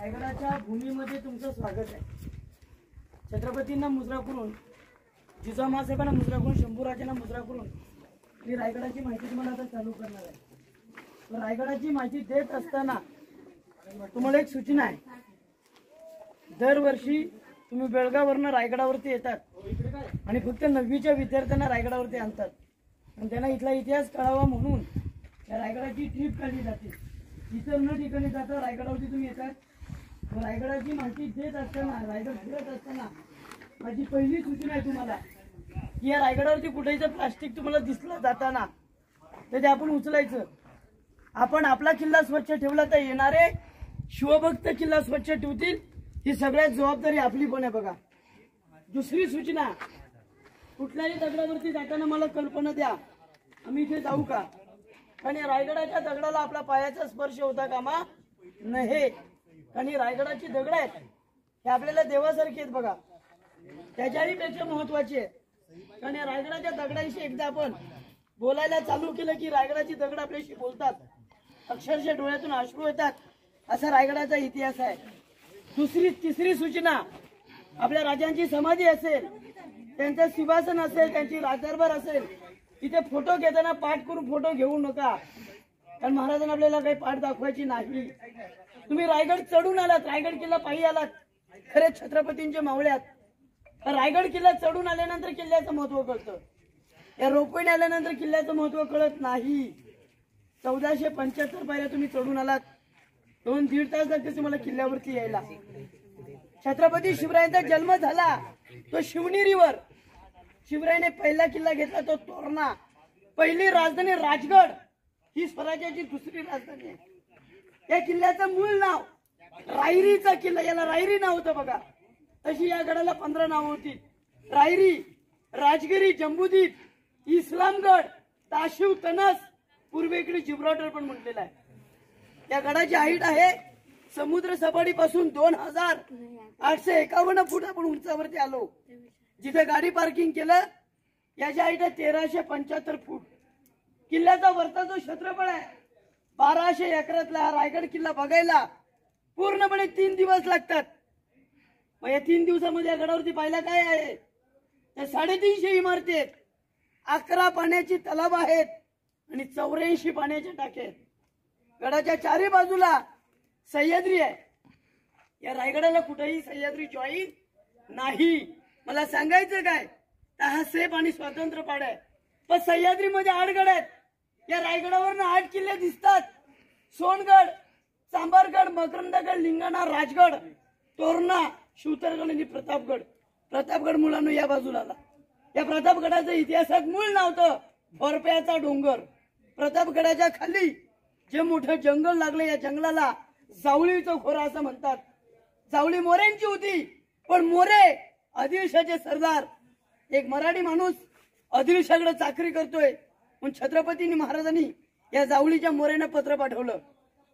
रायगडाच्या भूमीमध्ये तुमचं स्वागत आहे। छत्रपतींना मुजरा करून, जिजामासाहेबांना मुजरा करून, शंभूराजांना मुजरा करून मी रायगडाची माहिती तुम्हाला आता चालू करणार आहे। रायगडाची माहिती देत असताना तुम्हाला एक सूचना आहे। दरवर्षी तुम्ही बेळगाववरून रायगडावरती येतात आणि फक्त 9वीच्या विद्यार्थ्यांना रायगडावरती आणतात आणि त्यांना इथला इतिहास कळावा म्हणून या रायगडाची ट्रिप काढली जाते। इतर न ठिकाणी जाता रायगडावरती तुम्ही येतात। रायगडाची माहिती देत असताना, रायगड फिरत असताना माझी पहिली सूचना आहे तुम्हाला की या रायगडावरती कुठेही जर प्लास्टिक तुम्हाला दिसलं जाताना तर ते आपण उचलायचं। आपण आपला किल्ला स्वच्छ ठेवला तर येणारे शिवभक्त किल्ला स्वच्छ ठेवतील, ही सगळ्यात जबाबदारी आपली पण आहे बघा। दुसरी सूचना, कुठल्याही दगडावरती जाताना मला कल्पना द्या आम्ही इथे जाऊ का, आणि रायगडाच्या दगडाला आपला पायाचा स्पर्श होता कामा नये। आणि रायगडाची दगड आहेत हे आपल्याला देवासारखी आहेत बघा, त्याच्याही पेक्षा महत्वाची आहे। आणि रायगडाच्या दगडांशी एकदा आपण बोलायला चालू केलं की रायगडाची दगड आपल्याशी बोलतात, अक्षरशः डोळ्यातून अश्रू येतात, असा रायगडाचा इतिहास आहे। तिसरी सूचना, आपल्या राजांची समाधी असेल, त्यांचं सिंहासन असेल, त्यांची राजदरबार असेल, तिथे फोटो घेताना पाठ करून फोटो घेऊ नका, कारण महाराजांना आपल्याला काही पाठ दाखवायची नाही। तुम्ही रायगड चढून आलात, रायगड किल्ला पायी आलात, खरे छत्रपतींचे मावळ्यात। रायगड किल्ला चढून आल्यानंतर किल्ल्याचं महत्व कळतं, या रोपवेने आल्यानंतर किल्ल्याचं महत्व कळत नाही। 1475 पायऱ्या तुम्ही चढून आलात, 2-1.5 तास लागते तुम्हाला किल्ल्यावरती यायला। छत्रपती शिवरायांचा जन्म झाला तो शिवनेरीवर, शिवरायाने पहिला किल्ला घेतला तो तोरणा। पहिली राजधानी राजगड ही स्वराज्याची दुसरी राजधानी आहे। या किल्ल्याचं मूळ नाव रायरीचा किल्ला, याला रायरी नाव होतं बघा, तशी या गडाला 15 नाव होती। रायरी, राजगिरी, जम्बूद्वीप, इस्लामगड, ताशिव, तनस, पूर्वेकडे जिब्राल्टर पण म्हटलेला आहे। या गडाची हाईट आहे समुद्र सपाटीपासून 2851 फूट आपण उंचावरती आलो। जिथे गाडी पार्किंग केलं याची हाईट आहे 1375 फूट। किल्ल्याचा वरचा जो क्षेत्रफळ आहे 1200 एकरातला हा रायगड किल्ला बघायला पूर्णपणे 3 दिवस लागतात। मग या 3 दिवसामध्ये या गडावरती पाहिलं काय आहे, त्या 350 इमारती आहेत, 11 पाण्याची तलाव आहेत आणि 84 पाण्याचे टाके आहेत। गडाच्या चारी बाजूला सह्याद्री आहे। या रायगडाला कुठेही सह्याद्री जॉईन नाही। मला सांगायचं काय, हा सेफ आणि स्वतंत्र पाड आहे, पण सह्याद्रीमध्ये 8 गड आहेत। या रायगडावरनं 8 किल्ले दिसतात, सोनगड, चांभारगड, मकरंदगड, लिंगाणा, राजगड, तोरणा, शिवतरगड आणि प्रतापगड। प्रतापगड मुलांना या बाजूला आला। या प्रतापगडाचं इतिहासात मूळ नाव होतं भोरप्याचा डोंगर। प्रतापगडाच्या खाली जे मोठं जंगल लागलं, या जंगलाला जावळीचं खोरा असं म्हणतात। जावळी मोऱ्यांची होती, पण मोरे आदिलशाहचे सरदार, एक मराठी माणूस आदिलशाहकडे चाकरी करतोय, पण छत्रपतींनी महाराजांनी या जावळीच्या मोऱ्यांना पत्र पाठवलं।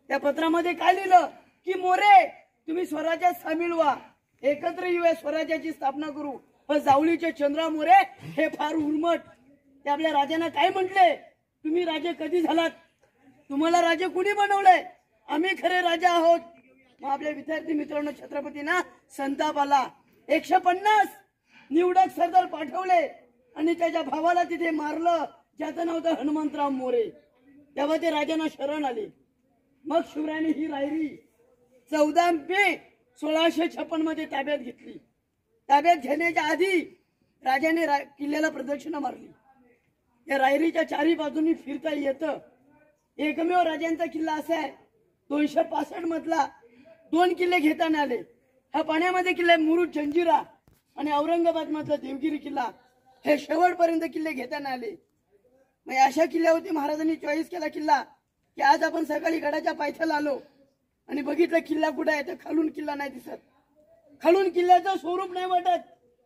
त्या पत्रामध्ये काय लिहिलं की मोरे तुम्ही स्वराज्यात सामील व्हा, एकत्र येऊया, स्वराज्याची स्थापना करू। पण जावळीचे चंद्रा मोरे हे फार उर्मट, ते आपल्या राजांना काय म्हटले, तुम्ही राजे कधी झालात, तुम्हाला राजे कुणी बनवलंय, आम्ही खरे राजा आहोत। मग आपल्या विद्यार्थी मित्रांनो छत्रपतींना संताप आला। 150 निवडक सरदार पाठवले आणि त्याच्या भावाला तिथे मारलं, ज्याचं नाव होतं हनुमंतराव मोरे। तेव्हा ते राजांना शरण आले। मग शिवरायांनी ही रायरी 14 मे 1656 मध्ये ताब्यात घेतली। ताब्यात घेण्याच्या आधी राजाने किल्ल्याला प्रदक्षिणा मारली। या रायरीच्या चारी बाजूनी फिरता येतं। एकमेव राजांचा किल्ला असा आहे 265 मधला 2 किल्ले घेताना आले। हा पाण्यामध्ये किल्ला मुरुड, जंजिरा आणि औरंगाबाद मधला देवगिरी किल्ला, हे शेवटपर्यंत किल्ले घेताना आले। मग अशा किल्ल्यावरती महाराजांनी चॉईस केला किल्ला की आज आपण सकाळी गडाच्या पायथ्याला आलो आणि बघितलं किल्ला कुठे आहे, तर खालून किल्ला नाही दिसत, खालून किल्ल्याचं स्वरूप नाही वाटत।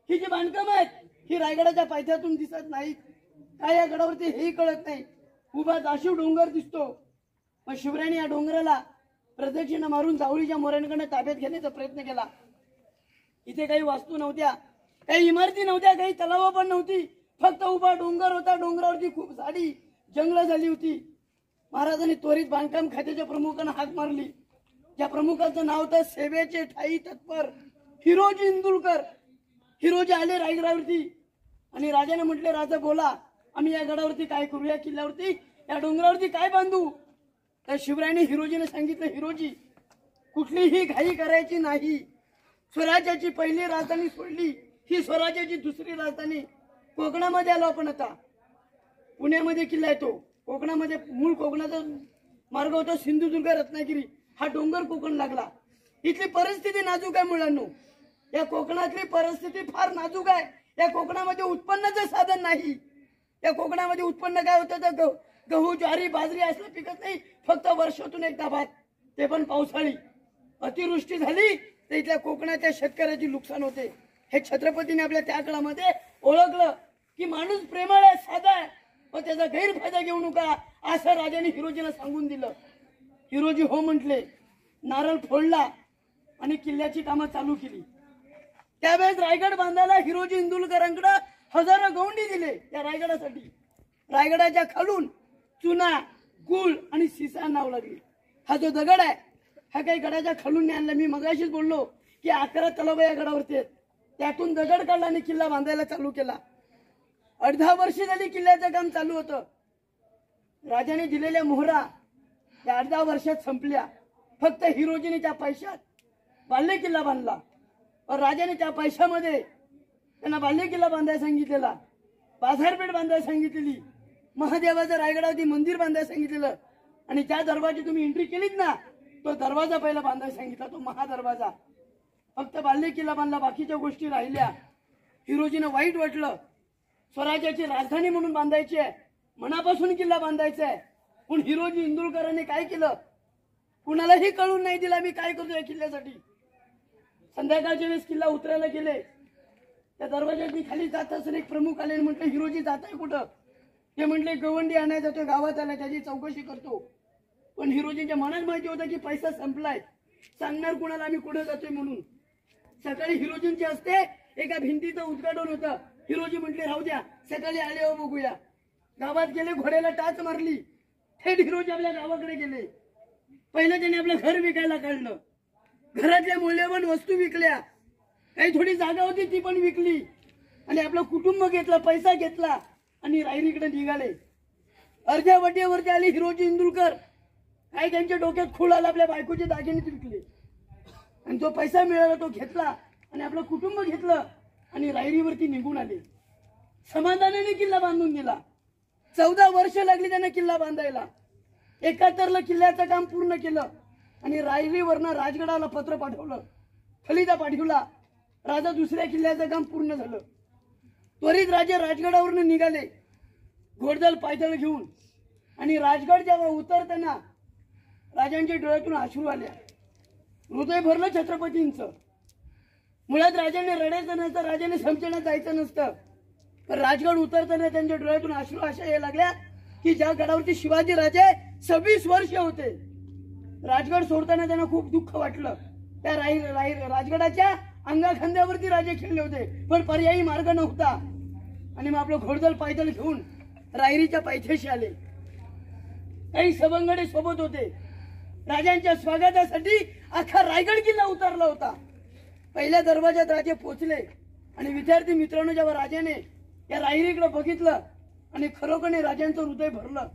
ही जी बांधकाम आहेत ही रायगडाच्या पायथ्यातून दिसत नाहीत, काय या गडावरती हेही कळत नाही। उभा दाशिव डोंगर दिसतो। मग शिवरायांनी या डोंगराला प्रदक्षिणा मारून जावळीच्या मोऱ्यांकडे ताब्यात घेण्याचा प्रयत्न केला। इथे काही वास्तू नव्हत्या, काही इमारती नव्हत्या, काही तलाव पण नव्हती, फक्त उभा डोंगर होता। डोंगरावरती खूप झाडी जंगल झाली होती। महाराजांनी त्वरित बांधकाम खात्याच्या प्रमुखांना हाक मारली, ज्या प्रमुखाचं नाव होतं सेवेचे ठाई तत्पर हिरोजी इंदुलकर. हिरोजी आले रायगडावरती आणि राजाने म्हटले, राजा बोला, आम्ही या गडावरती काय करू, या किल्ल्यावरती या डोंगरावरती काय बांधू. तर शिवरायांनी हिरोजीने सांगितलं, हिरोजी कुठलीही घाई करायची नाही. स्वराज्याची पहिली राजधानी सोडली, ही स्वराज्याची दुसरी राजधानी. कोकणामध्ये आलो आपण आता. पुण्यामध्ये किल्ला येतो, कोकणामध्ये मूळ कोकणाचा मार्ग होता सिंधुदुर्ग रत्नागिरी. हा डोंगर कोकण लागला. इथली परिस्थिती नाजूक आहे मुलांनो. या कोकणातली परिस्थिती फार नाजूक आहे. या कोकणामध्ये उत्पन्नाचं साधन नाही. या कोकणामध्ये उत्पन्न काय होतं तर गहू ज्वारी बाजरी असलं पिकत नाही. फक्त वर्षातून एकदा भात, ते पण पावसाळी. अतिवृष्टी झाली तर इथल्या कोकणाच्या शेतकऱ्याची नुकसान होते. हे छत्रपतीने आपल्या त्या काळामध्ये ओळखलं की माणूस प्रेमळ आहे, साधा आहे, पण त्याचा गैरफायदा घेऊ नका असं राजाने हिरोजीला सांगून दिलं. हिरोजी हो म्हटले, नारळ फोडला आणि किल्ल्याची कामं चालू केली. त्यावेळेस रायगड बांधायला हिरोजी इंदुलकरांकडे हजारो गवंडी दिले या रायगडासाठी. रायगडाच्या खालून चुना, गुळ आणि सिसा नाव लागली. हा जो दगड आहे हा काही गडाच्या खालून नाही आणला. मी मगाशीच बोललो की 11 तलाव या गडावरती आहेत. त्यातून दगड काढला आणि किल्ला बांधायला चालू केला. 18 वर्ष झाली किल्ल्याचं काम चालू होतं. राजाने दिलेल्या मोहरा त्या 18 वर्षात संपल्या. फक्त हिरोजीने त्या पैशात बाल्य किल्ला बांधला. राजाने त्या पैशामध्ये त्यांना बाल्य किल्ला बांधायला सांगितलेला, बाजारपेठ बांधायला सांगितलेली, महादेवाचं रायगडावरती मंदिर बांधायला सांगितलेलं आणि त्या दरवाजे तुम्ही एंट्री केलीत ना, तो दरवाजा पहिला बांधायला सांगितला, तो महादरवाजा. फक्त बाल्य किल्ला बांधला, बाकीच्या गोष्टी राहिल्या. हिरोजीनं वाईट वाटलं. स्वराज्याची राजधानी म्हणून बांधायची आहे, मनापासून किल्ला बांधायचा आहे. पण हिरोजी इंदुलकरांनी काय केलं, कुणालाही कळून नाही दिला मी काय करतो या किल्ल्यासाठी. संध्याकाळच्या वेळेस किल्ला उतरायला गेले. त्या दरवाजातनी खाली जात असताना एक प्रमुख आले आणि म्हटले, हिरोजी जात आहे कुठं. ते म्हटले, गवंडी आणायला जातोय, गावात आला, त्याची चौकशी करतो. पण हिरोजींच्या मनात माहिती होतं की पैसा संपलाय, सांगणार कुणाला आम्ही कुठं जातोय म्हणून. सकाळी हिरोजींचे असते एका भिंतीचं उद्घाटन होतं. हिरोजी म्हटले, राहू द्या, सकाळी आले हो बघूया. गावात गेले, घोड्याला टाच मारली, थेट हिरोजी आपल्या गावाकडे गेले. पहिलं त्याने आपलं घर विकायला काढलं, घरातल्या मूल्यवान वस्तू विकल्या, काही थोडी जागा होती ती पण विकली आणि आपलं कुटुंब घेतलं, पैसा घेतला आणि रायरीकडे निघाले. अर्ध्या वाटेवरती आले हिरोजी इंदुलकर. काही त्यांच्या डोक्यात खूळ आला, आपल्या बायकोचे दागिने विकले आणि तो पैसा मिळाला तो घेतला आणि आपलं कुटुंब घेतलं आणि रायरीवरती निघून आले. समाधानाने किल्ला बांधून दिला. 14 वर्ष लागली त्यांना किल्ला बांधायला. 71ला किल्ल्याचं काम पूर्ण केलं आणि रायरीवरनं राजगडाला पत्र पाठवलं, फलिता पाठवला. राजा दुसऱ्या किल्ल्याचं काम पूर्ण झालं. त्वरित राजे राजगडावरून निघाले घोडदळ पायदळ घेऊन आणि राजगड जेव्हा उतरताना राजांच्या डोळ्यातून अश्रू आल्या. हृदय भरलं छत्रपतींचं. मुळात राजाने रडायचं नसतं, राजाने समजण्यात जायचं नसतं, पण राजगड उतरताना त्यांच्या डोळ्यातून अश्रू अशा यायला लागल्या की ज्या गडावरती शिवाजी राजे 26 वर्ष होते. राजगड सोडताना त्यांना खूप दुःख वाटलं. त्या राजगडाच्या अंगाखांद्यावरती राजे खेळले होते, पण पर्यायी मार्ग नव्हता आणि मग आपलं घोडदळ पायदळ घेऊन रायरीच्या पायथ्याशी आले. काही सवंगडे सोबत होते. राजांच्या स्वागतासाठी अख्खा रायगड किल्ला उतरला होता. पहिल्या दरवाजात राजे पोहोचले आणि विद्यार्थी मित्रांनो, जेव्हा राजाने या रायरीकडे बघितलं आणि खरोखर राजांचं हृदय भरलं.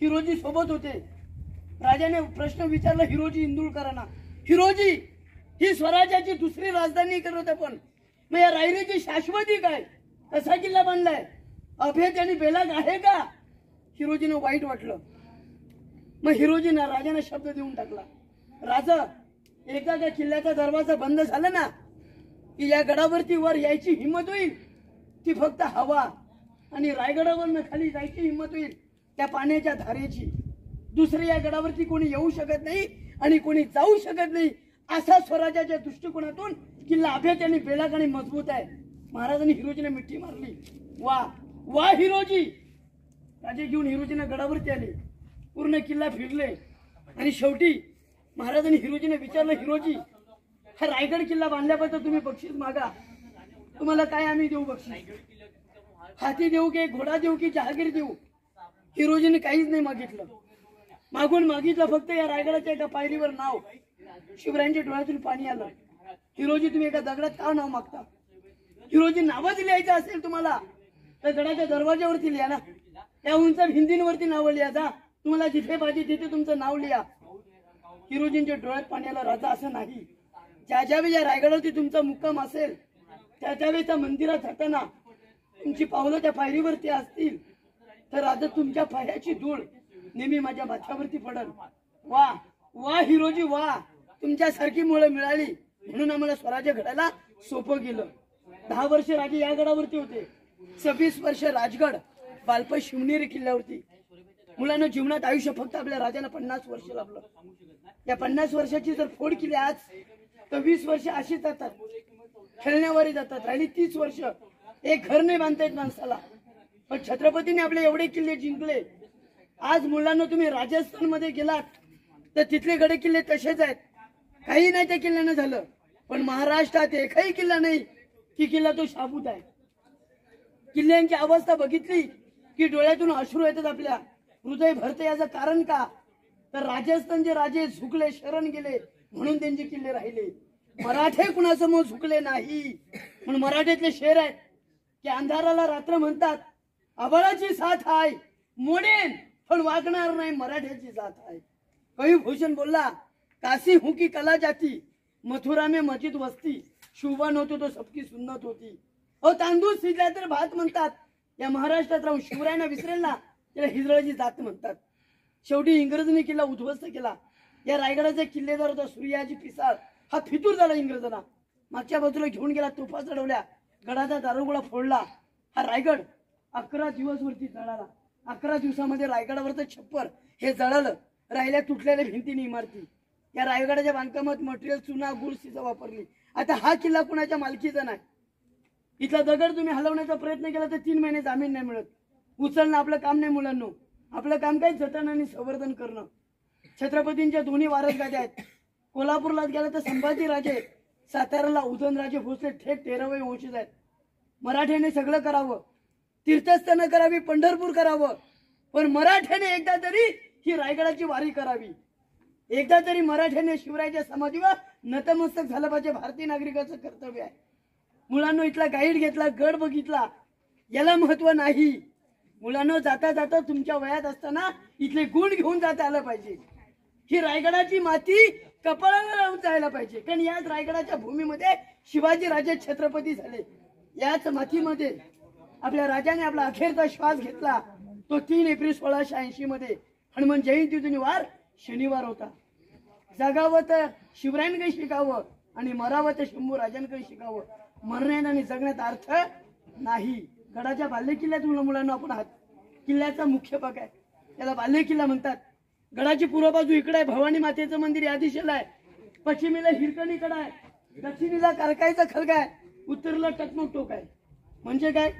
हिरोजी सोबत होते. राजाने प्रश्न विचारला हिरोजी इंदुलकरांना, हिरोजी ही स्वराज्याची दुसरी राजधानी करत आपण, मग या रायरीची शाश्वती काय, कसा किल्ला बांधलाय, अभेद आणि बेलाग आहे का. हिरोजीनं वाईट वाटलं. मग हिरोजीनं राजाने शब्द देऊन टाकला, राजा एकदा त्या किल्ल्याचा दरवाजा बंद झाला ना की या गडावरती वर यायची हिंमत होईल ती फक्त हवा आणि रायगडावरनं खाली जायची हिंमत होईल त्या पाण्याच्या धारेची. दुसरे या गडावरती कोणी येऊ शकत नाही आणि कोणी जाऊ शकत नाही. असा स्वराज्याच्या दृष्टिकोनातून किल्ला अभेद आणि बेलाग आणि मजबूत आहे. महाराजांनी हिरोजीने मिठी मारली. वा वा हिरोजी. राजे घेऊन हिरोजीने गडावरती आले, पूर्ण किल्ला फिरले आणि शेवटी महाराजांनी हिरोजीने विचारलं, हिरोजी हा रायगड किल्ला बांधल्याबद्दल तुम्ही बक्षीस मागा, तुम्हाला काय आम्ही देऊ बक्षीस, हाती देऊ की घोडा देऊ की जहागीर देऊ. हिरोजीने काहीच नाही मागितलं. मागून मागितलं फक्त या रायगडाच्या एका पायरीवर नाव शिवरायांच्या डोळ्यातून पाणी आलं. हिरोजी तुम्ही एका दगडात का नाव मागता? हिरोजी नावच लिहायचं असेल तुम्हाला तर गडाच्या दरवाज्यावरती लिहा ना. त्या उंच भिंतींवरती नावं लिहा. जा तुम्हाला जिथे पाहिजे तिथे तुमचं नाव लिहा. हिरोजींच्या डोळ्यात पाणी आलं. राजा असं नाही. ज्या ज्यावेळी या रायगडावरती तुमचा मुक्काम असेल त्या त्यावेळेच्या मंदिरात जाताना तुमची पावलं त्या पायरीवरती असतील तर राजा तुमच्या पायाची धूळ नेहमी माझ्या माथ्यावरती पडल. वा वा हिरोजी वा, तुमच्यासारखी मुलं मिळाली म्हणून आम्हाला स्वराज्य घडायला सोपं गेलं. 10 वर्ष राजे या गडावरती होते. 26 वर्ष राजगड बालप शिवनेरी किल्ल्यावरती. मुलांना जीवनात आयुष्य फक्त आपल्या राजाला 50 वर्ष लाभलं. या 50 वर्षाची जर फोड केली आज तर 20 वर्ष अशी जातात, खेळण्यावरही जातात. राहिली 30 वर्ष. एक घर नाही बांधता येत माणसाला. पण छत्रपतीने आपले एवढे किल्ले जिंकले. आज मुलांना तुम्ही राजस्थान मध्ये गेलात तर तिथले गडे किल्ले तसेच आहेत. काही नाही त्या किल्ल्यानं झालं. पण महाराष्ट्रात एकही किल्ला नाही की किल्ला तो शाबूत आहे. किल्ल्यांची अवस्था बघितली की डोळ्यातून अश्रू येतात. आपल्या हृदय भरते. याचं कारण का? तर राजस्थानचे राजे झुकले, शरण गेले म्हणून त्यांचे किल्ले राहिले. मराठे कुणासमोर झुकले नाही. म्हणून मराठ्यातले शेर आहेत की अंधाराला रात्र म्हणतात, आभाळाची साथ आहे मोडेन पण वागणार नाही, मराठ्याची साथ आहे. कवी भूषण बोलला, काशी हूं की कला जाती, मथुरा में मस्जिद वस्ती, शुभन होतो तो सबकी सुन्नत होती. हो तांदूळ शिजला तर भात म्हणतात. या महाराष्ट्रात राहून शिवरायांना विसरेल ना त्याला हिजळाची जात म्हणतात. शेवटी इंग्रजांनी किल्ला उद्ध्वस्त केला. या रायगडाचा किल्लेदार होता सूर्याजी पिसाळ. हा फितूर झाला इंग्रजांना. मागच्या बाजूला घेऊन गेला, तोफा चढवल्या, गडाचा दारुगोळा फोडला. हा रायगड 11 दिवस वरती जळाला. 11 दिवसामध्ये रायगडावरचं छप्पर हे जळालं. राहिल्या तुटलेल्या भिंतीने इमारती. या रायगडाच्या बांधकामात मटेरियल चुना गुळ शिजा वापरली. आता हा किल्ला कुणाच्या मालकीचा नाही. इथला दगड तुम्ही हलवण्याचा प्रयत्न केला तर 3 महिने जामीन नाही मिळत. उचलणं आपलं काम नाही मुलांनो. आपलं काम काय जतन आणि संवर्धन करणं. छत्रपतींच्या दोन्ही वारस गाद्या आहेत. कोल्हापूरला गेला तर संभाजी राजे, साताऱ्याला उदयनराजे भोसले थेट 13वे वंशज आहेत. मराठ्याने सगळं करावं, तीर्थस्थान करावी, पंढरपूर करावं, पण मराठ्याने एकदा तरी ही रायगडाची वारी करावी. एकदा तरी मराठ्याने शिवरायाच्या समाधीवर नतमस्तक झालं पाहिजे. भारतीय नागरिकाचं कर्तव्य आहे. मुलांना इथला गाईड घेतला, गड बघितला, याला महत्व नाही. मुलांना जाता जाता तुमच्या वयात असताना इथले गुण घेऊन जाता आलं पाहिजे. ही रायगडाची माती कपाळाला लावून जायला पाहिजे. कारण याच रायगडाच्या भूमीमध्ये शिवाजी राजे छत्रपती झाले. याच मातीमध्ये आपल्या राजाने आपला अखेरचा श्वास घेतला. तो 3 एप्रिल 1680 मध्ये हनुमान जयंती वार शनिवार होता. जगावं तर शिवरायांकडे शिकावं आणि मरावं तर शंभू राजांकडे शिकावं. मरण्यात आणि जगण्यात अर्थ नाही. गडाच्या बाल्य किल्ल्यात मुलांना आपण आहात. किल्ल्याचा मुख्य भाग आहे, त्याला बाल्य किल्ला म्हणतात. गडाची पूर्व बाजू इकडे आहे, भवानी मातेचं मंदिर या दिशेला आहे. पश्चिमेला हिरकणी कडा आहे, दक्षिणेला कारकाईचा खळगा आहे, उत्तरेला टकमक टोक आहे. म्हणजे काय,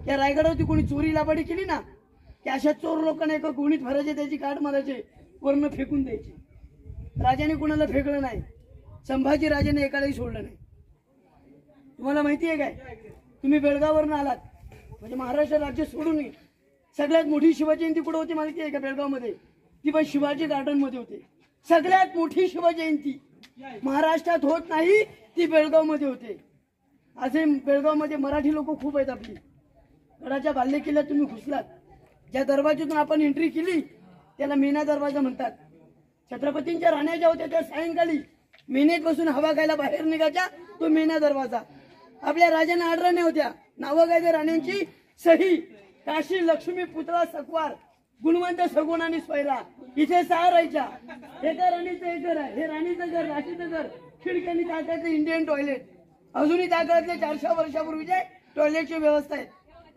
या रायगडावरती कोणी चोरी लाबाडी केली ना की अशा चोर लोकांना एका गोणीत भरायचे, त्याची काढ मारायचे, वर्ण फेकून द्यायचे. राजाने कोणाला फेकलं नाही. संभाजी राजाने एकालाही सोडलं नाही. तुम्हाला माहिती आहे काय, तुम्ही बेळगाववरून आलात म्हणजे महाराष्ट्र राज्य सोडून सगळ्यात मोठी शिवजयंती कुठे होती माहिती आहे का? बेळगावमध्ये. ती पण शिवाजी गार्डन मध्ये होते. सगळ्यात मोठी शिवजयंती महाराष्ट्रात होत नाही, ती बेळगाव मध्ये होते. असे बेळगाव मध्ये मराठी लोक खूप आहेत आपली. गडाच्या बाल्य किल्ल्यात तुम्ही घुसलात, ज्या दरवाजातून आपण एंट्री केली त्याला मेना दरवाजा म्हणतात. छत्रपतींच्या राण्या ज्या होत्या त्या सायंकाळी मेनेत बसून हवा खायला बाहेर निघायच्या, तो मेना दरवाजा. आपल्या राजांना आडराण्या होत्या, नावं काय त्या राण्यांची? सही, काशी, लक्ष्मी, पुतळा, सकवार, गुणवंत, सगुण आणि स्वैरा. इथे 6 राहायच्या. एका राणीचं एक घर आहे, हे राणीचं घर, राशीचं घर, खिडक्यांनी टाकायचं इंडियन टॉयलेट. अजूनही त्या काळातले 400 वर्षापूर्वीचे टॉयलेटची व्यवस्था आहे.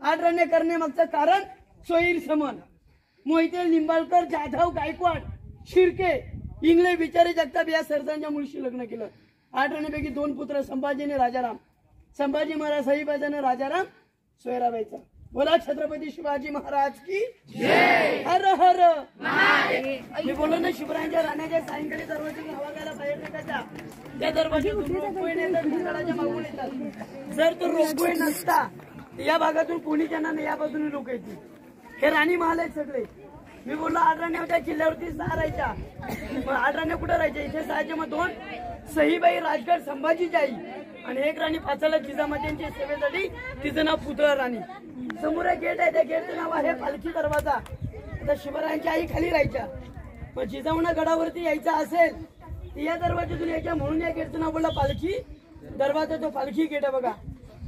8 राण्या करण्यामागचं कारण सोयीर समन. मोहिते, लिंबाळकर, जाधव, गायकवाड, शिर्के, इंगळे, विचारे, जगताप या सरदारांच्या मुलीशी लग्न केलं. 8 राण्यांपैकी 2 पुत्र, संभाजी आणि राजाराम. संभाजी महाराज साईबाजानं राजाराम सोयराबाईचा. बोला छत्रपती शिवाजी महाराज की जय. हर हर मी बोललो ना, शिवरायांच्या राण्याच्या सायंकाळी दरवाजातून हवा घ्यायला बाहेर निघायच्या. त्या दरवाजातून रोपवे नेतात, गडाच्या मागून येतात. जर तो रोपवे नसता या भागातून कोणी जाणार नाही, या बाजूने लोक येतील. हे राणी महाल आहेत सगळे. मी बोललो 8 राण्या होत्या किल्ल्यावरती 6 राहायच्या, मग 8 राण्या कुठे राहायच्या? इथे 6च्या मग 2 सईबाई राजगड संभाजीची आई आणि 1 राणी पाचाला जिजामातेंच्या सेवेसाठी, तिचं नाव पुतळा राणी. समोर गेट आहे, त्या गेटचं नाव आहे पालखी दरवाजा. आता शिवरायांच्या आई खाली राहायच्या, मग जिजाऊना गडावरती यायचं असेल या दरवाजातून यायच्या, म्हणून या गेटचं नाव बोलला पालखी दरवाजा. तो पालखी गेट आहे बघा.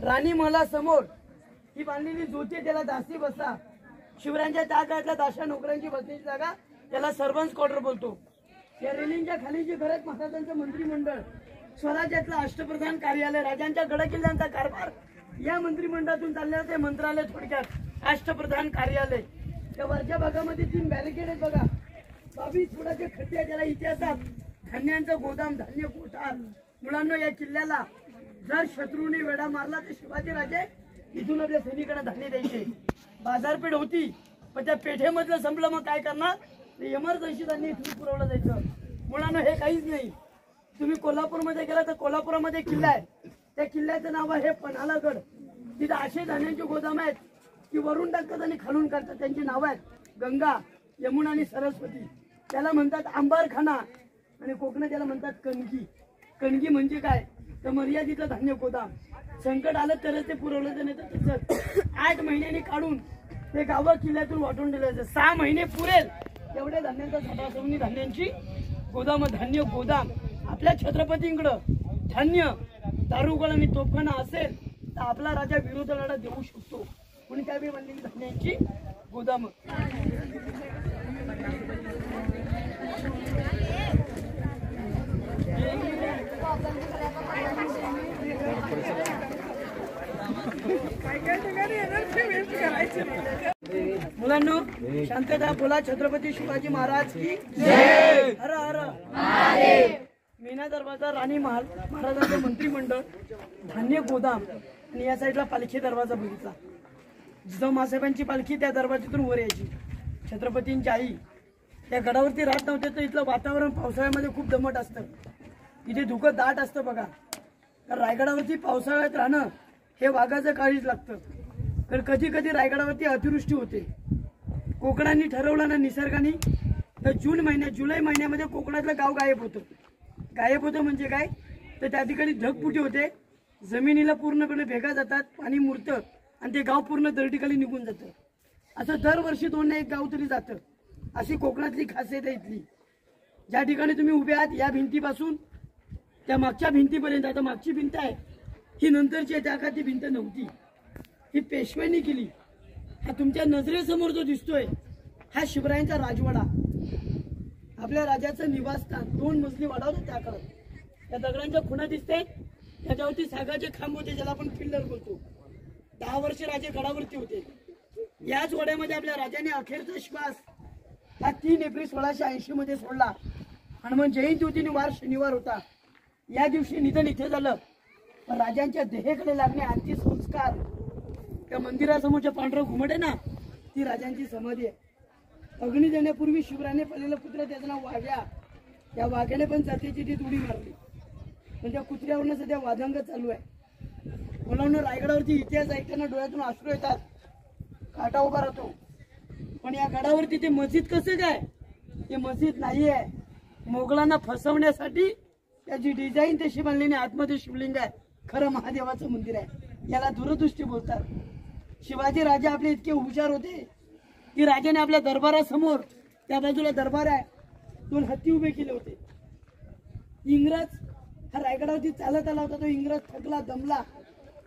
राणी महला समोर ही बांधलेली ज्योती, त्याला दासी बसता. शिवरायांच्या त्या काळातल्या दाशा नोकऱ्यांची बसण्याची जागा, त्याला सर्वंट्स क्वार्टर बोलतो. या रेलिंगच्या खाली जे घर आहेत महाराजांचं मंत्रिमंडळ, स्वराज्यातलं अष्टप्रधान कार्यालय, राजांच्या गडकिल्ल्यांचा कारभार या मंत्रिमंडळातून चाललेलं ते मंत्रालय, थोडक्यात अष्टप्रधान कार्यालय. त्या वरच्या भागामध्ये 3 बॅरिकेड आहेत बघा. 22 फुटाचे खड्डे, त्याला इतिहासात धान्यांचं गोदाम, धान्य कोठार. मुलांना या किल्ल्याला जर शत्रूने वेढा मारला तर शिवाजी राजे इथून आपल्या सैनिकांना धान्य द्यायचे. बाजारपेठ होती, पण त्या पेठेमधलं संपलं, मग काय करणार? इमर्जन्सी धान्य इथून पुरवलं जायचं. मुलांना हे काहीच नाही. तुम्ही कोल्हापूरमध्ये गेला तर कोल्हापुरामध्ये किल्ला आहे, त्या किल्ल्याचं नाव आहे पन्हाळागड. तिथे असे धान्यांचे गोदाम आहेत की वरून टाकतात आणि खालून काढतात. त्यांची नावं आहेत गंगा, यमुना आणि सरस्वती. त्याला म्हणतात अंबारखाना आणि कोकणात त्याला म्हणतात कणगी. कणगी म्हणजे काय तर मर्यादितलं धान्य गोदाम. संकट आलं तरच ते पुरवलं जात, नाही तर तसंच 8 महिन्यांनी काढून ते गावं किल्ल्यातून वाटून दिलं जातं. 6 महिने पुरेल एवढ्या धान्यांचा साठा असून धान्यांची गोदाम, धान्य गोदाम. आपल्या छत्रपतींकडं धान्य, दारुगोळा आणि तोफखाना असेल तर आपला राजा विरोध लढा देऊ शकतो. म्हणून त्यावेळी बनलेली धान्यांची गोदाम. मुलांनो शांतता बोला. छत्रपती शिवाजी महाराज की जय. हर हर महादेव. मीना दरवाजा, राणी महाल, महाराजांचं मंत्रिमंडळ, धान्य गोदाम आणि या साईडला पालखी दरवाजा बघितला. जिजाऊ मासाहेबांची पालखी त्या दरवाजातून वर यायची. छत्रपतींची आई त्या गडावरती राहत नव्हते, तर इथलं वातावरण पावसाळ्यामध्ये खूप दमट असतं. इथे धुकं दाट असतं बघा. तर रायगडावरती पावसाळ्यात राहणं हे वाघाचं काळीच लागतं. तर कधी कधी रायगडावरती अतिवृष्टी होते. कोकणांनी ठरवलं ना निसर्गाने, तर जून महिन्यात, जुलै महिन्यामध्ये कोकणातलं गाव गायब होतं. गायब होतं म्हणजे काय तर त्या ठिकाणी ढगफुटी होते, जमिनीला पूर्णपणे भेगा जातात, पाणी मुरतं आणि ते गाव पूर्ण दरडीखाली निघून जातं. असं दरवर्षी 2 ना 1 गाव तरी जातं. अशी कोकणातली खासियत आहे इथली. ज्या ठिकाणी तुम्ही उभे आहात या भिंतीपासून त्या मागच्या भिंतीपर्यंत, आता मागची भिंत आहे ही नंतरची आहे, त्या काळात ती भिंत नव्हती, ही पेशव्यांनी केली. हा तुमच्या नजरेसमोर जो दिसतोय हा शिवरायांचा राजवाडा, आपल्या राजाचं निवासस्थान. 2 मजली वाडा होता त्या काळात. त्या दगडांच्या खुणा दिसते, त्याच्यावरती सागाचे खांब होते, ज्याला आपण पिल्लर बोलतो. 10 वर्ष राजे गडावरती होते. याच वाड्यामध्ये आपल्या राजाने अखेरचा श्वास हा 3 एप्रिल 1680 मध्ये सोडला. हनुमान जयंती होती, वार शनिवार होता. या दिवशी निधन इथे झालं. पण राजांच्या देहेकडे लागणे अंत्यसंस्कार त्या मंदिरासमोरच्या पांढरं घुमट आहे ना, ती राजांची समाधी आहे. अग्नी देण्यापूर्वी शिवरायाने पाळलेलं कुत्रा, त्याचं नाव वाघ्या. त्या वाघ्याने पण जातीची ती उडी मारली. पण त्या कुत्र्यावरनं सध्या वादंग चालू आहे. मुलांना रायगडावरती इतिहास ऐकताना डोळ्यातून अश्रू येतात, काटा उभा राहतो. पण या गडावरती ते मस्जिद कसं काय? ते मस्जिद नाही आहे, मोगलांना फसवण्यासाठी त्याची डिझाईन तशी बांधलेली. आतमध्ये शिवलिंग आहे, खरं महादेवाचं मंदिर आहे. याला दूरदृष्टी बोलतात. शिवाजी राजे आपले इतके हुशार होते की राजाने आपल्या दरबारासमोर, त्या बाजूला दरबार आहे, 2 हत्ती उभे केले होते. इंग्रज हा रायगडावरती चालत आला होता. तो इंग्रज थकला, दमला,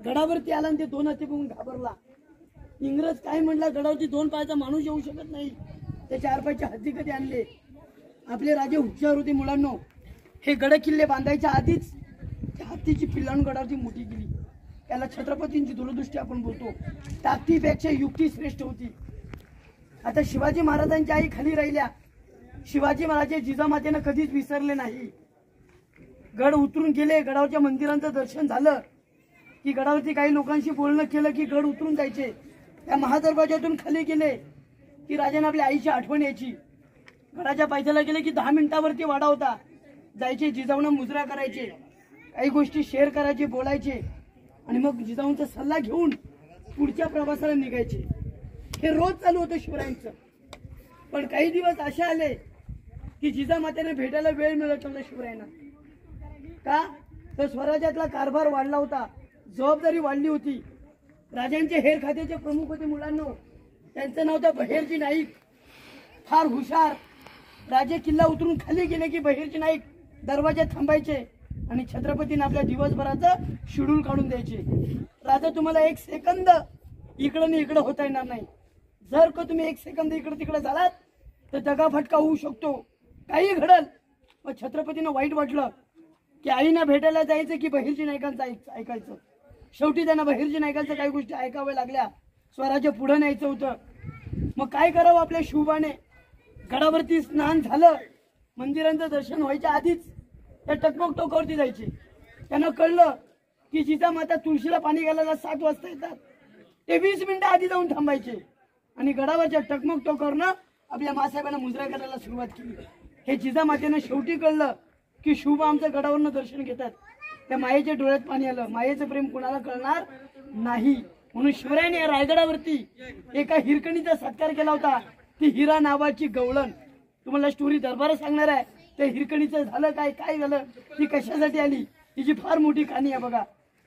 गडावरती आला आणि ते 2 हत्ती बघून घाबरला. इंग्रज काय म्हणला, गडावरती 2 पायाचा माणूस येऊ शकत नाही, ते 4 पायाचे हत्ती कधी आणले? आपले राजे हुशार होते. मुलांनो हे गड किल्ले बांधायच्या आधीच त्या हत्तीची पिल्लांनी गडावरती मोठी केली. त्याला छत्रपतींची दूरदृष्टी आपण बोलतो. ताकदीपेक्षा युक्ती श्रेष्ठ होती. आता शिवाजी महाराजांच्या आई खाली राहिल्या. शिवाजी महाराज जिजामातेनं कधीच विसरले नाही. गड उतरून गेले, गडावरच्या मंदिरांचं दर्शन झालं की गडावरती काही लोकांशी बोलणं केलं की गड उतरून जायचे. त्या महादरवाज्यातून खाली गेले की राजाने आपल्या आईची आठवण यायची. गडाच्या पायथ्याला गेले की 10 मिनिटावरती वाडा होता. जायचे, जिजाऊंना मुजरा करायचे, काही गोष्टी शेअर करायचे, बोलायचे आणि मग जिजाऊंचा सल्ला घेऊन पुढच्या प्रवासाला निघायचे. हे रोज चालू होतं शिवरायांचं. पण काही दिवस असे आले की जिजामातेने भेटायला वेळ मिळत नव्हता शिवरायांना. का तर स्वराज्यातला कारभार वाढला होता, जबाबदारी वाढली होती. राजांचे हेर खात्याचे प्रमुख होते मुलांनो, त्यांचं नाव होतं बहिर्जी नाईक. फार हुशार. राजे किल्ला उतरून खाली गेले की बहिर्जी नाईक दरवाज्यात थांबायचे आणि छत्रपतींना आपल्या दिवसभराचं शेड्यूल काढून द्यायचे. राजा तुम्हाला एक सेकंद इकडं आणि इकडं होता येणार नाही. जर का तुम्ही एक सेकंद इकडे तिकडे झालात तर दगाफटका होऊ शकतो, काही घडल. मग छत्रपतींना वाईट वाटलं की आईना भेटायला जायचं की बहिर्जी नाईकांचं ऐकायचं. शेवटी त्यांना बहिर्जी नाईकांचं काही गोष्टी ऐकाव्या लागल्या. स्वराज्य पुढे न्यायचं होतं. मग काय करावं आपल्या शिवबाने? गडावरती स्नान झालं, मंदिरांचं दर्शन व्हायच्या आधीच त्या टकमक टोकावरती जायचे. त्यांना कळलं की जिजामाता तुळशीला पाणी घालायला 7 वाजता येतात, ते 20 मिनिटं आधी जाऊन थांबायचे आणि गडावरच्या टकमक टोकावरनं आपल्या मासाहेबांना मुजरा करायला सुरुवात केली. हे जिजामातेनं शेवटी कळलं की शिवबा आमचं गडावरनं दर्शन घेतात. त्या मायेच्या डोळ्यात पाणी आलं. मायेचं प्रेम कोणाला कळणार नाही, म्हणून शिवरायाने रायगडावरती एका हिरकणीचा सत्कार केला होता. ती हिरा नावाची गवळण. तुम्हाला स्टोरी दरबारात सांगणार आहे. त्या हिरकणीचं झालं काय, काय झालं, ती कशासाठी आली, तिची फार मोठी कहाणी आहे बघा.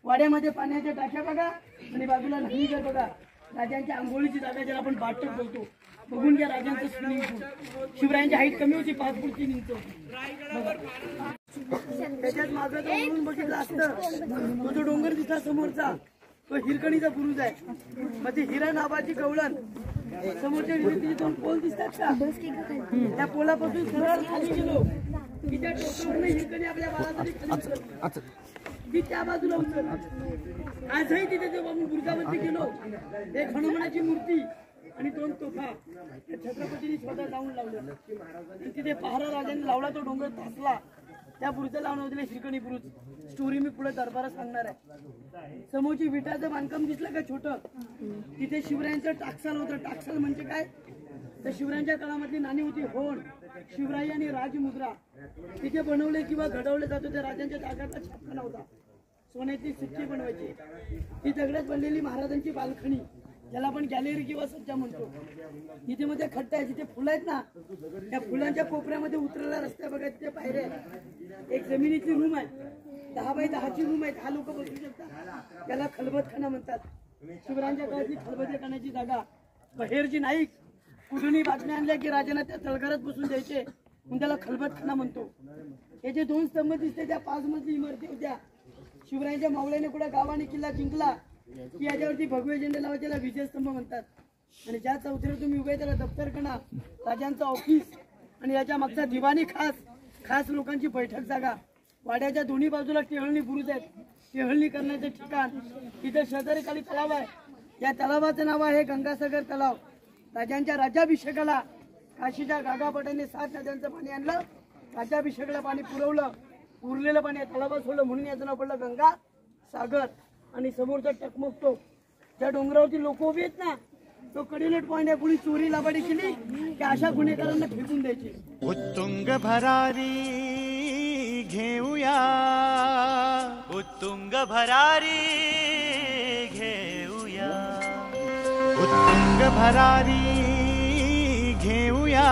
वाड्यामध्ये पाण्याच्या टाक्या बघा आणि बाजूला नदीघर बघा. राजांच्या आंघोळीची जागा ज्याला आपण बाटप बोलतो, बघून घ्या राजांचं स्विमिंग पूल. शिवरायांची हाईट कमी होती, 5 फूट 3 इंच. त्याच्यात मागं तो म्हणून बघितलं असतं, तो जो डोंगर दिसला समोरचा तो हिरकणीचा बुरुज आहे. मग ती हिरा नावाची गवळण. समोरच्या विहिरीचे 2 पोल दिसतात का, त्या पोलापासून सरळ खाली गेलो की त्या टोकावरनं हिरकणी आपल्या बाळासाठी खाली उतरत. ती त्या बाजूला उतरत. आजही तिथे जेव्हा आम्ही बुरुजावरती गेलो, एक हनुमानाची मूर्ती आणि 2 तोफा छत्रपतींनी स्वतः जाऊन लावलं. तिथे पहारा राजाने लावला, तो डोंगर तासला. त्या बुरुजाला लावून दिले हिरकणी बुरुज. स्टोरी मी पुढे दरबारात सांगणार आहे. समोरची विटाचं बांधकाम दिसलं का छोटं, तिथे शिवरायांचं टाकसाल होतं. टाकसाल म्हणजे काय, तर शिवरायांच्या काळामधली नाणी होती होण, शिवराई आणि राजमुद्रा. तिथे बनवले किंवा घडवले जात होते. राजांच्या तागातला छापखाना होता, सोन्याची सिक्की बनवायची. ती दगडात बनलेली महाराजांची बाल्कनी, ज्याला आपण गॅलरी किंवा सज्जा म्हणतो. तिथे मध्ये खड्डा आहे, जिथे फुलं आहेत ना, त्या फुलांच्या कोपऱ्यामध्ये उतरलेला रस्ता बघा, तिथे पायऱ्या. एक जमिनीची रूम आहे, 10 बाय 10ची रूम आहे. 10 लोक बसू शकतात. त्याला खलबतखाना म्हणतात. शिवरायांच्या काळातली खलबतखान्याची जागा. बहिर्जी नाईक कुठूनही बातम्या आणल्या की राजांना त्या तळघरात बसून द्यायचे, म्हणून त्याला खलबतखाना म्हणतो. हे जे 2 स्तंभ दिसते त्या 5 मजली इमारती होत्या. शिवरायांच्या मावळ्याने कुठे गावाने किल्ला जिंकला की याच्यावरती भगवे झेंडे लावायचे, त्याला विजयस्तंभ म्हणतात. आणि ज्या चौथऱ्यावर तुम्ही उभे त्याला दफ्तरखाना, राजांचं ऑफिस. आणि याच्या मागचा दिवाणी खास लोकांची बैठक जागा. वाड्याच्या दोन्ही बाजूला टेहळणी बुरुज आहेत, टेहळणी करण्याचे ठिकाण. तिथे शेजारी खाली तलाव आहे. या तलावाचं नाव आहे गंगासागर तलाव. राजांच्या राज्याभिषेकाला काशीच्या गागाभटांनी 7 नद्यांचं पाणी आणलं, राज्याभिषेकाला पाणी पुरवलं. उरलेलं पाणी या तलावात सोडलं, म्हणून याचं नाव पडलं गंगा सागर. आणि समोरचा टकमकतो ज्या डोंगरावरती लोक उभी आहेत ना, तो कडेलोट पॉइंट आहे. कुणी चोरी लाबाडी केली की अशा गुन्हेगारांना फेकून द्यायची. उत्तुंग भरारी घेऊया, उत्तुंग भरारी घेऊया, उत्तुंग भरारी घेऊया.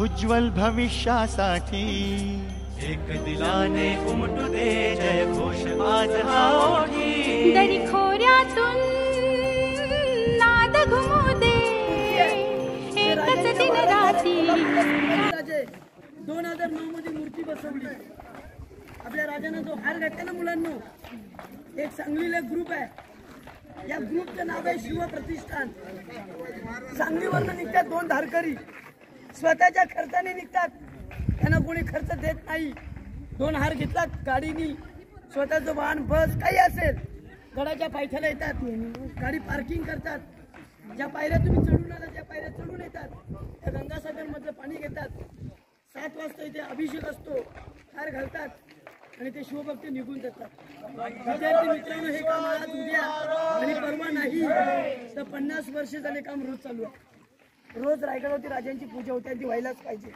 उज्ज्वल भविष्यासाठी एक दिलाने उमटू दे जय घोष आज हा ओठी. दरी खोऱ्यातून नाद घुमू दे एकच दिन राती. 2009 मध्ये मूर्ती बसवली. आपल्या राजांना जो हार घातला ना मुलांना, एक सांगलीला ग्रुप आहे. या ग्रुपचं नाव आहे शिव प्रतिष्ठान. सांगलीवरनं निघतात 2 धारकरी, स्वतःच्या खर्चाने निघतात. त्यांना कोणी खर्च देत नाही. 2 हार घेतलात गाडीनी, स्वतःचं वाहन, बस काही असेल. गडाच्या पायथ्याला येतात, गाडी पार्किंग करतात. ज्या पायऱ्या तुम्ही चढून आला त्या पायऱ्या चढून येतात. त्या गंगासागर मधलं पाणी घेतात. 7 वाजता इथे अभिषेक असतो, हार घालतात आणि ते शिवभक्त निघून जातात. विद्यार्थी मित्रांनो, हे काम आज उद्या आणि परवा नाही तर 50 वर्ष झाले काम रोज चालू आहे. रोज रायगडावरती राजांची पूजा होते आणि ती व्हायलाच पाहिजे.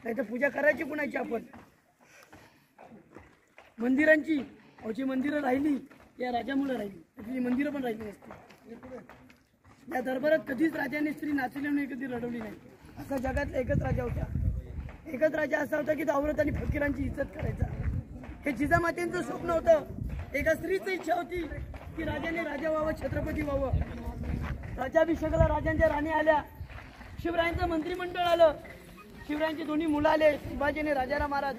नाही तर पूजा करायची कुणाची आपण? मंदिरांची. जी मंदिरं राहिली या राजामुळे राहिली, त्यातली मंदिरं पण राहिली नसती. या दरबारात कधीच राजाने स्त्री नाचली नाही, कधी रडवली नाही. असा जगातला एकच राजा होता. एकच राजा असा होता की तो औरत आणि फकीरांची इज्जत करायचा. हे जिजामातेंचं स्वप्न होतं. एका स्त्रीची इच्छा होती की राजाने राजा व्हावं, छत्रपती व्हावं. राज्याभिषेकाला राजांच्या राणी आल्या, शिवरायांचं मंत्रिमंडळ आलं, शिवरायांची दोन्ही मुलं आले, शिवाजीने राजाराम महाराज,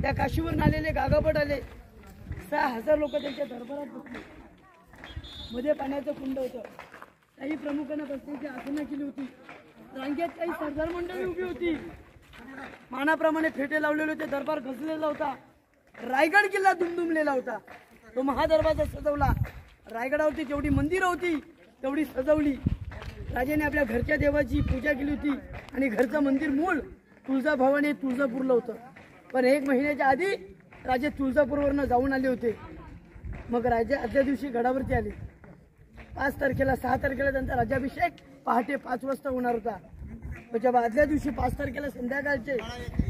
त्या काशीवरून आलेले गागाभट आले. 6,000 लोक त्यांच्या दरबारात बसले. मध्ये पाण्याचं कुंड होतं. काही प्रमुखांना बसण्याची आसनं केली होती. रांगेत काही सरदार मंडळी उभी होती. मानाप्रमाणे फेटे लावलेले होते. दरबार गजलेला होता. रायगड किल्ला दुमदुमलेला होता. तो महादरबार सजवला. रायगडावरती जेवढी मंदिरं होती तेवढी सजवली. राजाने आपल्या घरच्या देवाची पूजा केली होती आणि घरचं मंदिर मूळ तुळजाभवानी तुळजापूरला होतं. पण 1 महिन्याच्या आधी राजे तुळजापूरवरनं जाऊन आले होते. मग राजे आदल्या दिवशी गडावरती आले. 5 तारखेला 6 तारखेला त्यांचा राज्याभिषेक पहाटे 5 वाजता होणार होता. जेव्हा आदल्या दिवशी 5 तारखेला संध्याकाळचे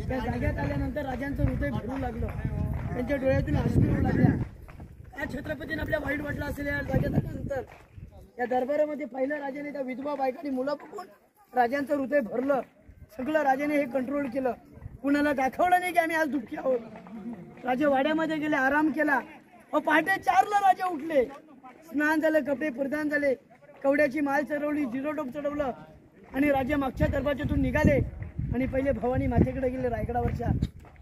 त्या जाग्यात आल्यानंतर राजांचं हृदय भरू लागलं. त्यांच्या डोळ्यातून अश्रू येऊ लागल्या. त्या छत्रपतीने आपल्या वाईट वाटलं असेल या जागेत आल्यानंतर. या दरबारामध्ये पहिल्या राजाने त्या विधवा बायकांनी मुलं बघून राजांचं हृदय भरलं. सगळं राजाने हे कंट्रोल केलं. कुणाला दाखवलं नाही की आम्ही आज दुःखी आहोत. राजे वाड्यामध्ये गेले, आराम केला. पहाटे 4ला राजे उठले. स्नान झालं, कपडे परिधान झाले, कवड्याची माल चढवली, जिरोटोप चढवलं आणि राजे मागच्या दरवाजातून निघाले आणि पहिले भवानी मातेकडे गेले. रायगडावरच्या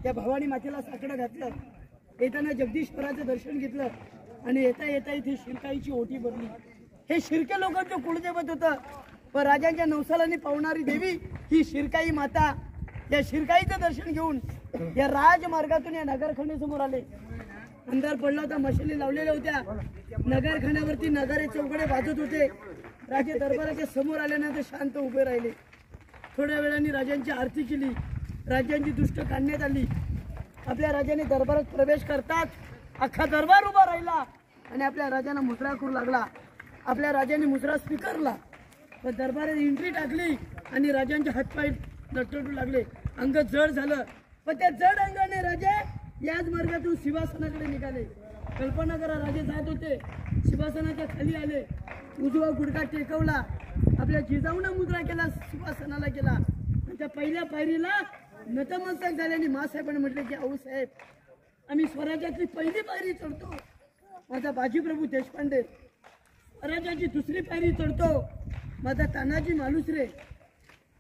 त्या भवानी मातेला साकडं घातलं. येताना जगदीश्वराचं दर्शन घेतलं आणि येता येता इथे शिरकाईची ओटी भरली. हे शिर्के लोकांचं कुलदैवत होतं. व राजांच्या नवसालाने पावणारी देवी ही शिरकाई माता. या शिरकाईचं दर्शन घेऊन या राजमार्गातून या नगरखान्यासमोर आले. अंधार पडला होता, मशाली लावलेल्या होत्या. नगरखान्यावरती नगारे चौकडे वाजत होते. राजे दरबाराच्या समोर आल्यानंतर शांत उभे राहिले. थोड्या वेळाने राजांची आरती केली. राज्यांची दृष्ट काढण्यात आली. आपल्या राजाने दरबारात प्रवेश करतात अख्खा दरबार उभा राहिला आणि आपल्या राजाला मुद्रा करू लागला. आपल्या राजाने मुद्रा स्वीकारला. तर दरबारात एंट्री टाकली आणि राजांचे हातपाय लटटू लागले. अंग जड झालं. पण त्या जड अंगाने राजे याच मार्गातून सिंहासनाकडे निघाले. कल्पना करा, राजे जात होते, सिंहासनाच्या खाली आले, उजवा गुडघा टेकवला, आपल्या जिजाऊनं मुद्रा केला, सिंहासनाला केला. आणि त्या पहिल्या पायरीला नतमस्तक झाल्याने मासाहेबांनी म्हटले की अहो साहेब, आम्ही स्वराज्यातली पहिली पायरी चढतो. माझा बाजीप्रभू देशपांडे. स्वराज्याची 2री पायरी चढतो माझा तानाजी मालुसरे.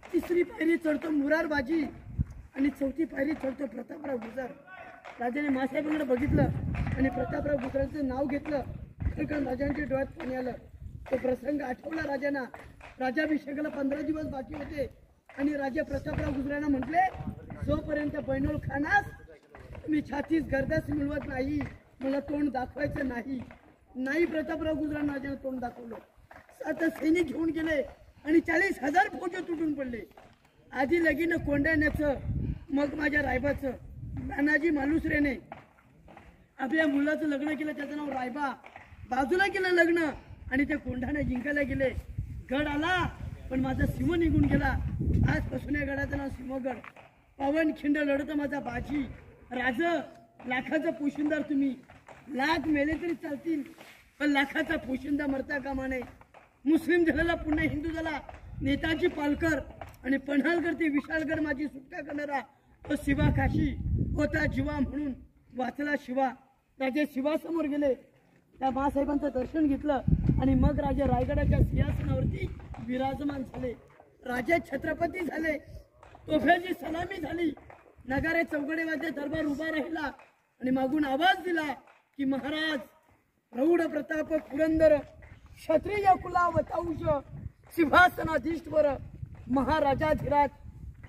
3री पायरी चढतो मुरारबाजी आणि 4थी पायरी चढतो प्रतापराव गुजर. राजाने मासाहेबांकडे बघितलं आणि प्रतापराव गुजरांचं नाव घेतलं. खरखर राजांच्या डोळ्यात पाणी आलं. तो प्रसंग आठवला राजांना. राज्याभिषेकाला 15 दिवस बाकी होते आणि राजे प्रतापराव गुजरांना म्हटले, जोपर्यंत बैनोल खानास मी छातीस गर्दास मिळवत नाही मला तोंड दाखवायचं नाही. नाही प्रतापराव गुजरांना राजाने तोंड दाखवलं. 7 सैनिक घेऊन गेले आणि 40,000 फौज तुटून पडले. आधी लगीन कोंडाण्याचं, मग माझ्या रायबाचं. तानाजी मालुसरेने आपल्या मुलाचं लग्न केलं, त्याचं नाव रायबा. बाजूला केलं लग्न आणि ते कोंढाणे जिंकायला गेले. गड आला पण माझा सिंह निघून गेला. आजपासून या गडाचं नाव सिंहगड. पावनखिंड लढतो माझा बाजी. राज लाखाचा पोशिंदार तुम्ही. लाख मेले तरी चालतील पण लाखाचा पोशिंदा मरता कामा नये. मुस्लिम झालेला पुन्हा हिंदू झाला. नेताजी पालकर आणि पन्हाळकर ते विशाळगड माझी सुटका करणारा तो शिवा काशी होता जीवा म्हणून वाचला शिवा. राजे शिवासमोर गेले. त्या मासाहेबांचं दर्शन घेतलं आणि मग राजे रायगडाच्या सिंहासनावरती विराजमान झाले. राजे छत्रपती झाले. तोफ्याची सलामी झाली. नगारे चौकडे वाजले. दरबार उभा राहिला आणि मागून आवाज दिला की महाराज प्रौढ प्रताप पुरंदर क्षत्रिय कुलावतांश सिंहासनाधीश्वर महाराजाधिराज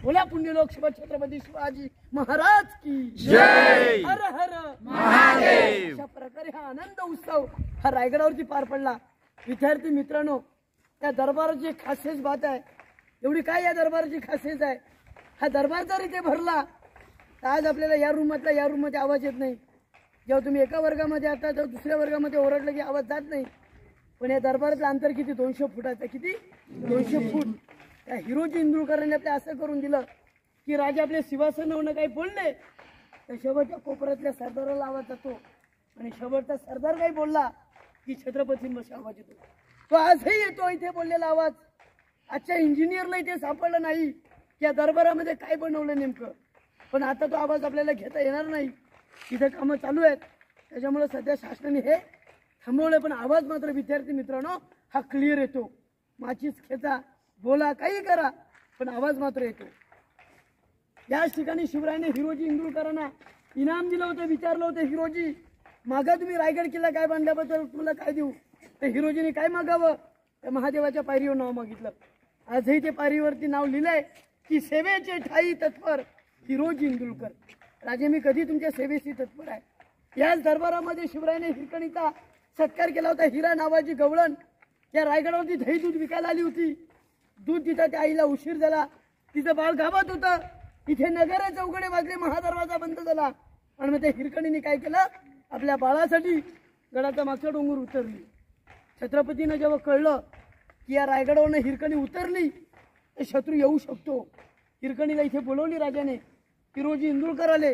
बोला पुण्यलोक शिव छत्रपती शिवाजी महाराज की जय. हर हर महादेव. अशा प्रकारे हा आनंद उत्सव हा रायगडावरती पार पडला. विद्यार्थी मित्रांनो, त्या दरबाराची एक खासियत बात आहे. एवढी काय या दरबाराची खासियत आहे. हा दरबार जर इथे भरला तर आज आपल्याला या रूममधला या रूममध्ये आवाज येत नाही. जेव्हा तुम्ही एका वर्गामध्ये आता तर दुसऱ्या वर्गामध्ये ओरडलं की आवाज जात नाही. पण या दरबाराचं अंतर किती? 200 फुटाचं. किती? 200 फूट. त्या हिरोजी इंदुरकरांनी आपल्या असं करून दिलं की राजा आपल्या सिंहासनावरून काही बोलले तर शेवटच्या कोपऱ्यातल्या सरदाराला आवाज जातो आणि शेवटचा सरदार काही बोलला की छत्रपतींवर आवाज येतो. तो आजही येतो इथे बोललेला आवाज. आजच्या इंजिनियरला इथे सापडलं नाही या दरबारामध्ये काय बनवलं नेमकं. पण आता तो आवाज आपल्याला घेता येणार नाही. इथे कामं चालू आहेत त्याच्यामुळे सध्या शासनाने हे थांबवलं. पण आवाज मात्र विद्यार्थी मित्रांनो हा क्लिअर येतो. माचीस खेचा, बोला, काही करा, पण आवाज मात्र येतो. याच ठिकाणी शिवरायाने हिरोजी इंदुरकरांना इनाम दिलं होतं. विचारलं होतं, हिरोजी मागा तुम्ही रायगड किल्ला काय बांधल्याबद्दल तुम्हाला काय देऊ. तर हिरोजीने काय मागावं. त्या महादेवाच्या पायरीवर नाव मागितलं. आजही ते पायरीवरती नाव लिहिलंय की सेवेचे ठाई तत्पर हिरोजी इंदुरकर. राजे मी कधी तुमच्या सेवेशी तत्पर आहे. याच दरबारामध्ये शिवरायाने हिरकणीचा सत्कार केला होता. हिरा नावाची गवळण त्या रायगडावरती दही दूध विकायला आली होती. दूध तिथं त्या आईला उशीर झाला. तिचं बाळ गावात होतं. इथे नगर चौकडे वाजले, महादरवाजा बंद झाला. आणि मग त्या हिरकणीने काय केलं, आपल्या बाळासाठी गडाचा मागचा डोंगर उतरली. छत्रपतीनं जेव्हा कळलं की या रायगडावरनं हिरकणी उतरली तर शत्रू येऊ शकतो, हिरकणीला इथे बोलवली राजाने. हिरोजी इंदुरकर आले.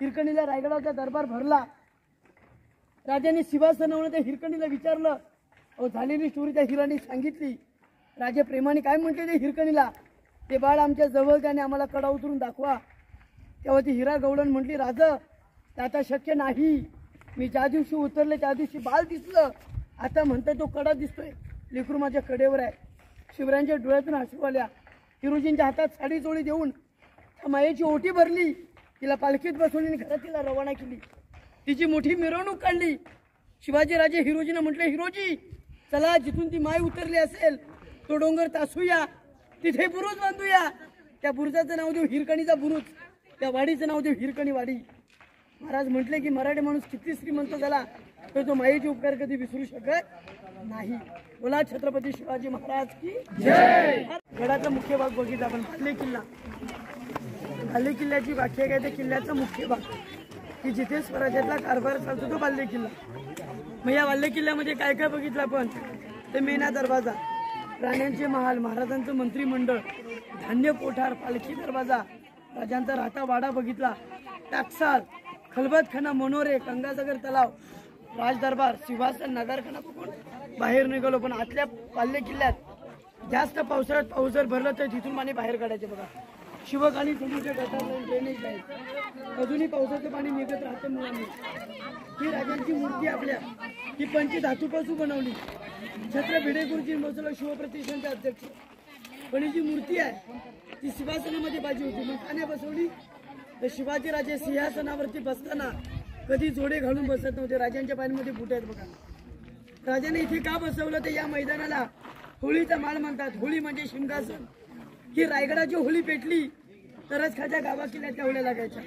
हिरकणीला रायगडाचा दरबार भरला. राजाने सिंहासनावरून त्या हिरकणीला विचारलं. झालेली स्टोरी त्या हिराने सांगितली. राजे प्रेमाने काय म्हटले ते हिरकणीला, ते बाळ आमच्या जवळ त्याने आम्हाला कडा उतरून दाखवा. तेव्हा ती हिरा गवळण म्हटली, राज ते आता शक्य नाही. मी ज्या दिवशी उतरले त्या दिवशी बाळ दिसलं. आता म्हणतोय तो कडा दिसतोय. लेकरू माझ्या कडेवर आहे. शिवरायांच्या डोळ्यातून अश्रू आल्या. हिरोजींच्या हातात साडी चोळी देऊन मायेची ओटी भरली. तिला पालखीत बसवली आणि घरात तिला रवाना केली. तिची मोठी मिरवणूक काढली. शिवाजीराजे हिरोजीनं म्हटलं, हिरोजी चला, जिथून ती माय उतरली असेल तो डोंगर तासूया, तिथे बुरुज बांधूया. त्या बुरुजाचं नाव देऊ हिरकणीचा बुरुज, त्या वाडीचं नाव देऊ हिरकणी वाडी. महाराज म्हटले की मराठी माणूस किती श्रीमंत झाला तर तो मायेचे उपकार कधी विसरू शकत नाही. बोला छत्रपती शिवाजी महाराज की जय. गडाचा मुख्य भाग बघितला आपण. बाले किल्ला, बाले किल्ल्याची व्याख्या काय, ते किल्ल्याचा मुख्य भाग की जिथे स्वराज्यातला कारभार चालतो तो बाले किल्ला. मग या बाले किल्ल्यामध्ये काय काय बघितलं आपण, ते मेना दरवाजा, प्राण्यांचे महाल, महाराजांचं मंत्रिमंडळ, धान्य कोठार, पालखी दरवाजा, राजांचा राहता वाडा बघितला, टाकसाल, खलबतखाना, मनोरे, गंगासागर तलाव, राजदरबार, सिंहासन, नगरखाना बघून बाहेर निघालो. पण आतल्या बाले किल्ल्यात जास्त पावसाळ्यात पाऊस जर भरला तर तिथून पाणी बाहेर काढायचे. बघा शिवकाली समुद्र गटार ड्रेनेज आहे. अजूनही पावसाचं पाणी निघत राहतं मुलांनी. ही राजांची मूर्ती आपल्या ही पंचधातूपासून बनवली. छत्र भिडेगुरुजी बसवलं शिवप्रतिष्ठानचे अध्यक्ष. पण ही जी मूर्ती आहे ती सिंहासनामध्ये पाहिजे होती. मग का नाही बसवली तर शिवाजीराजे सिंहासनावरती बसताना कधी जोडे घालून बसत नव्हते. राजांच्या पायांमध्ये बुट आहेत बघा. राजाने इथे का बसवलं तर या मैदानाला होळीचा माळ म्हणतात. होळी म्हणजे सिंहासन. ही रायगडाची होळी पेटली तरच खालच्या गावा किल्ल्याच्या होळ्या लागायच्या.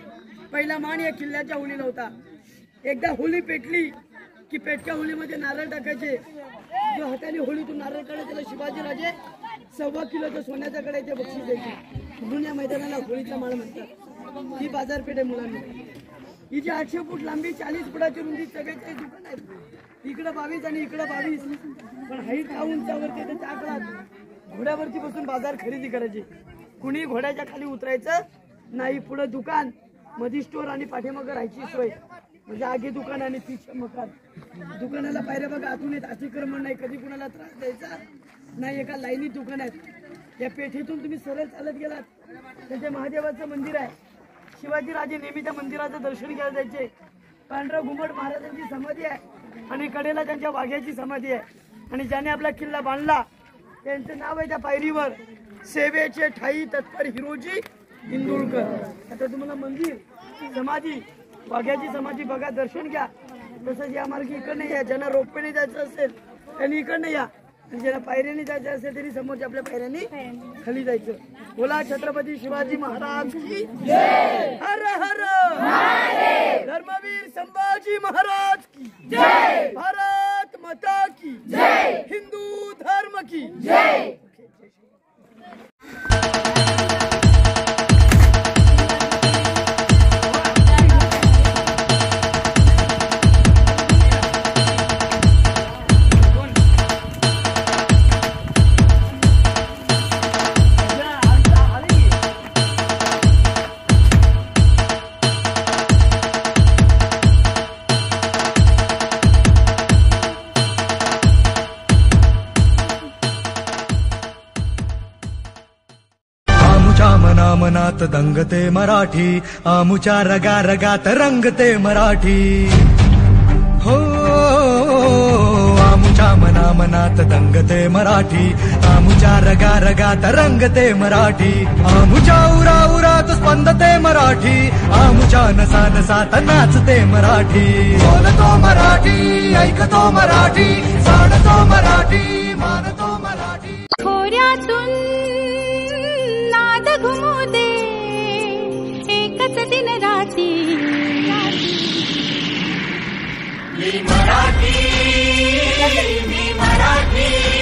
पहिला मान या किल्ल्याच्या होळीला होता. एकदा होळी पेटली की पेटच्या होळीमध्ये नारळ टाकायचे. जो हाताने होळीतून नारळ काढे त्याला शिवाजीराजे 1.25 किलोचं सोन्याच्या कड्याचे बक्षीस द्यायचे. म्हणून या मैदानाला होळीचा माळ म्हणतात. ही बाजारपेठ आहे मुलांनी. ही जी 800 फूट लांबी, 40 फुटाची रुंदी, 44 दुकान आहेत. इकडं 22 आणि इकडं 22. पण हाईट का उंचावरती तर त्या काळात घोड्यावरती बसून बाजार खरेदी करायची. कुणी घोड्याच्या खाली उतरायचं नाही. पुढे दुकान, मधी स्टोर आणि पाठीमागं राहायची सोय. म्हणजे आगे दुकान आणि पीछे मकान. दुकानाला पायऱ्या बघा आतून येत. अतिक्रमण नाही, कधी कुणाला त्रास द्यायचा नाही. एका लाईनीत दुकान आहेत. या पेठेतून तुम्ही सरळ चालत गेलात त्याचे महादेवाचं मंदिर आहे. शिवाजीराजे नेहमी त्या मंदिराचं दर्शन घ्यायला जायचे. पांढरा घुमट महाराजांची समाधी आहे आणि कडेला त्यांच्या वाघ्याची समाधी आहे. आणि ज्याने आपला किल्ला बांधला त्यांचं नाव आहे त्या पायरीवर, सेवेचे ठाई तत्पर हिरोजी इंदुरकर. आता तुम्हाला मंदिर, समाधी, वाघ्याची समाधी बघा, दर्शन घ्या. तसंच या मार्गी इकडनं या. ज्यांना रोपवेने जायचं असेल त्यांनी इकडनं या. आणि ज्यांना पायऱ्याने जायचं असेल तरी समोरच्या आपल्या पायऱ्यांनी खाली जायचं. बोला छत्रपती शिवाजी महाराज की जय. हर हर धर्मवीर संभाजी महाराज की जय. भारत माता की जय. हिंदू धर्म की जय. मनात दंगते मराठी, आमुच्या रगा रगात रंगते मराठी. हो आमुच्या मनात दंगते मराठी, आमुच्या रगा रगात रंगते मराठी. आमुच्या उरा उरात स्पंदते मराठी, आमुच्या नसा नसात नाचते मराठी. बोलतो मराठी, ऐकतो मराठी, जाणतो मराठी, मानतो मराठी. खोऱ्यातून नाद घुमू दे, एकच दिन राती. मी मराठी, मी मराठी.